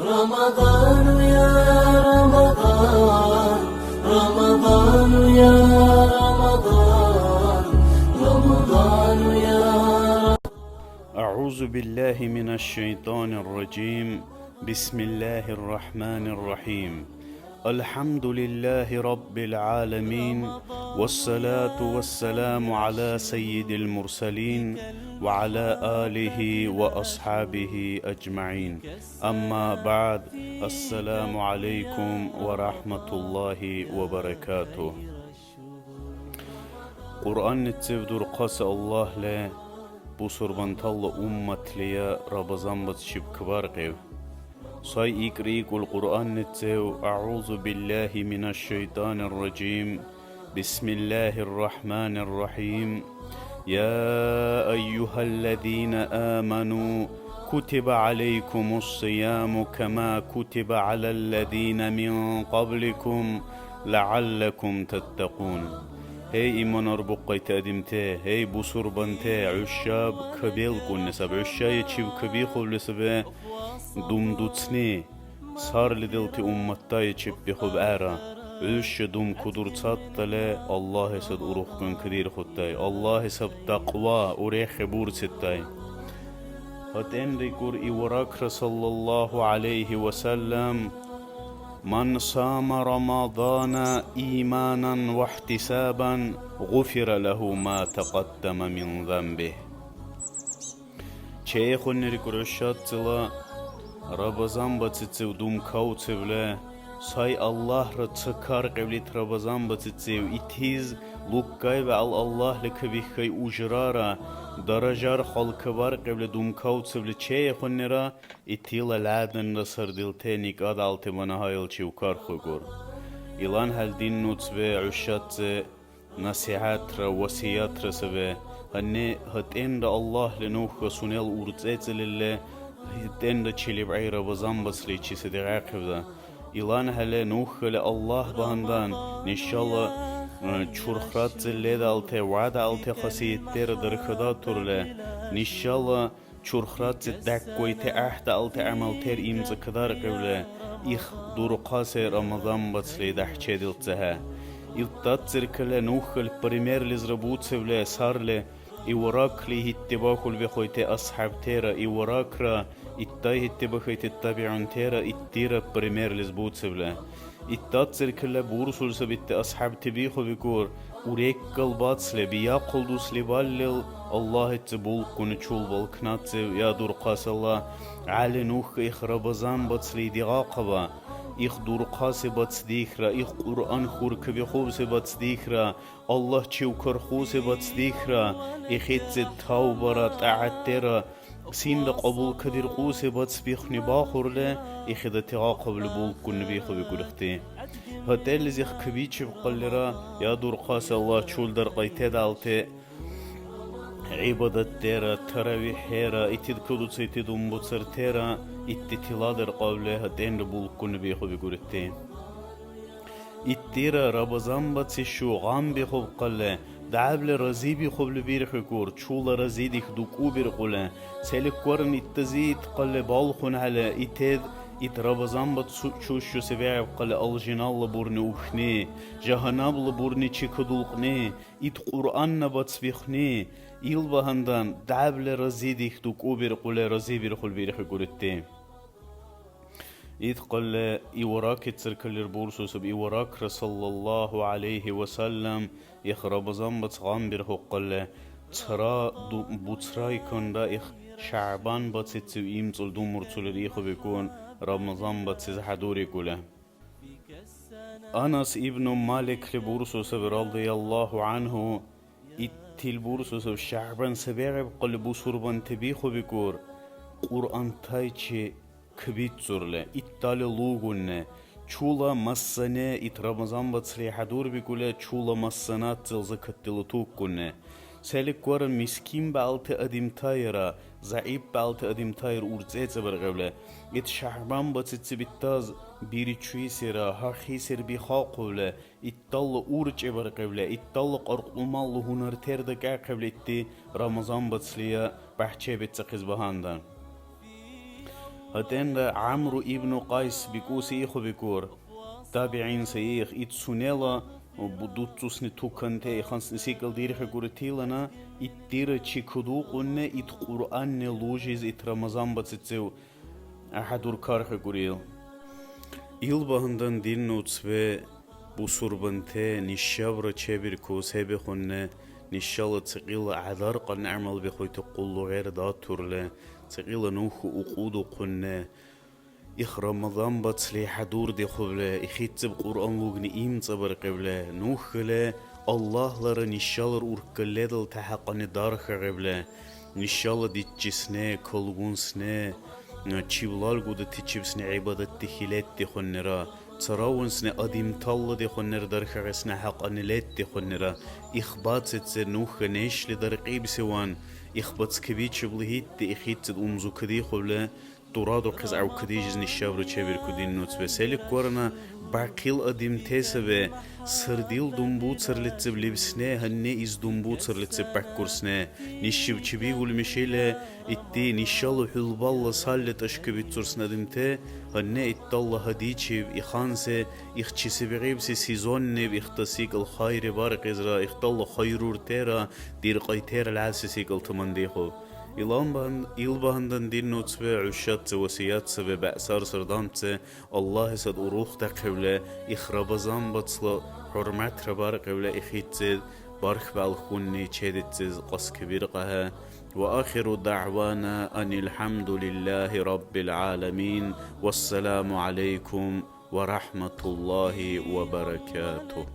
رمضان يا رمضان، رمضان يا رمضان، رمضان يا أعوذ بالله من الشيطان الرجيم. بسم الله الرحمن الرحيم. الحمد لله رب العالمين، والصلاة والسلام على سيد المرسلين وعلى آله وأصحابه أجمعين. أما بعد، السلام عليكم ورحمة الله وبركاته. قرآن نتسفدر قاس الله له بصربان تالله أمت ليا ربزان بتشب كبار قيو صاي إكريك القرآن نتسو. أعوذ بالله من الشيطان الرجيم. بسم الله الرحمن الرحيم. يا أيها الذين آمنوا كتب عليكم الصيام كما كتب على الذين من قبلكم لعلكم تتقون. هي إيمان أربقي تقدمته، هي بصور بنته عشاب كبيل قل نسب عشاية شب كبيل خب لسبه دوم دوتسني صار لدلتي أمتاي شب بخب آرا عش دوم كدور تطلع الله سد أروخ كن كدير خدتاي الله سب تقوى أريخ بور ستاي هتين ريكور إوراك صلى الله عليه وسلم. من صام رمضان إيمانا واحتسابا غفر له ما تقدم من ذنبه. شيخ نريكور الشاتلا رمضان بتتسو دوم كوتبلا ساي الله رتسكار قبلت رمضان بتتسو إتيز لوكاي بعل الله لكبيخي أجرارا درجار خلق بار قبل دوم كوتبلا شيخ نرا إتيلا لادن نصر دلتينيك أدالت منهايل شوكار خغور إلان هل دين نوتسبه عشات نصيحات را وصيات رسبه هني هتين الله لنوخ سنيل أورتزيت لله هتين دا چلي بعي رمضان بسلي چي صدقاء قبدا إلان هل نوخ لله بهندان نشالله چورخرات زلي دالته وعد دالته خسيت تير درخدا تورله نشالله چورخرات دكوي تأحت دالته عمل تير إمز كدار قبله إخ دور قاس رمضان بسلي دحچه دلتها إلتات زركله نوخ البريمير لزربوت سبله سارله إوراك لي هتباكل بخويت أصحاب تيرا إوراك را إتاي هتباخيت التابعون تيرا إتيرا بريمير لزبوت سبله إتات زركله بورسول سبت أصحاب تبيخو بكور وريك قلبات سلي بيا قلدو سليبالل الله تبول كون تشول بالكنات يا دور قاس الله على نوخ إخ رمضان بتسلي دقاقبا إخ دور قاس بتصديخرا إخ قرآن خور كبي خوبس بتصديخرا الله تشوكر خوس بتصديخرا إخيت توبرا تعترا سين قبول كدير قوس بتصبيخني باخر له إخذ تقابل بول كن بيخو بيقولختي هتل زيخ كبيتش بقلرا يا دور قاس الله تشول در قيتاد علته عبادة تيرا تراويح هيرا اتدكدو تسيتدو مبصر تيرا اتتلادر قبله هتين بول كن بيخو بيقولختي اتيرا رمضان بتسشو غام بيخو بقله دعبل رزي بيخو بيرخ كور تشول رزي ديك دوكو بيرقله سلك كورن اتزيد قله بالخون على اتد إت رمضان بتشوشو سبيع قل الجنال لبورني وخني جهنم لبورني تشكدولقني إت قرآن بتسبيخني إل بهندان دعبل رزي ديك دوكو بيرقله رزي بيرخو بيرخ كورتين إذ قال إوراك تسركل البورسو سب إوراك صلى الله عليه وسلم يخرب زنبت غامبر قال ترى بوتراي كندا إخ شعبان بتسو إيمتل دومر تلريخ بيكون رمضان بتسز حدوري كله. أنس ابن مالك البورسو سب رضي الله عنه إتل بورسو سب شعبان سبيع قال بوسربان تبيخ بيكور قرآن تايتشي كبيت زورله إتالي لوغونه چولا مسنه إت رمضان بتسلي حدور بيقوله چولا مسنات زلزكتلو توكونه سالك ورن مسكين بالت أديم تايرا زعيب بالت أديم تاير أورزيت برغوله إت شعبان بتسبيتاز بيري چويسيرا هاخيسير بيخاقوله إتال أورج برغوله إتال قرقمال هنر تردقا قبل إتي رمضان بتسليه بحچه بتسقز بهاندان هتن عمرو ابن قيس بيكوسي إخو بيكور تابعين سيخ إتسونيلا وبدوتسني توكنتي خانس نسيكل ديرخ قرتيلنا إتدير تشيكدو قلنا إت قرآن لوجيز إت رمضان بتسيو أحدور كارخ قريل İlbahından dinnots ve bu surbante nişavra çevir ko sebe khonne nişala tsqil adar qan amal bi khoyt qullu gayr da turle tsqil nuh uqudu qunne إخ رمضان بتصلي حدور دي خبلة إخيتب قرآن لوغني إيم تصبر قبلة نوخلة الله لرا نشالر أوركالة دل تحقاني دارخ قبلة نشالة دي جسنة كولغونسنة چیولال گوده تیچیبسنه عبادت تخیلت دی خوننرا تراونسنه ادیم تال دی خوننر در خرسنه حق انلت دی خوننرا اخبات ست نوخ نشل در قیب سوان اخبات کبی چبلهیت دی اخیت امزو کدی خبله دورادو قز او کدی جزنی شابر چبر کدین نوت و سلیک ورنا باقیل ادیم تسبه سردیل دنبو ترلتب لبسنه هنه از دنبو ترلتب بکرسنه نشیب چبی گول میشله ایتی نشالو حلبال سالت اشکبی ترسنه دمته هنه ایتالله هدیچیب ایخانسه ایخچیسی بغیبسی سیزون نب ایختاسیک الخیر بارق ازرا ایختالله خیرور تیرا دیر قایتیر العاسیسیک التمندیخو İlbahandan dinnots ve uşat vasiyat ve ba'sar sırdamtse Allah sad uruh da qevle ikhrabazan batsla hurmat rabar qevle ikhitse bark balkhunni çeditsiz qas kibir qaha ve akhiru da'wana anil hamdulillahi rabbil alamin wassalamu aleykum ve rahmetullahi ve berekatuh.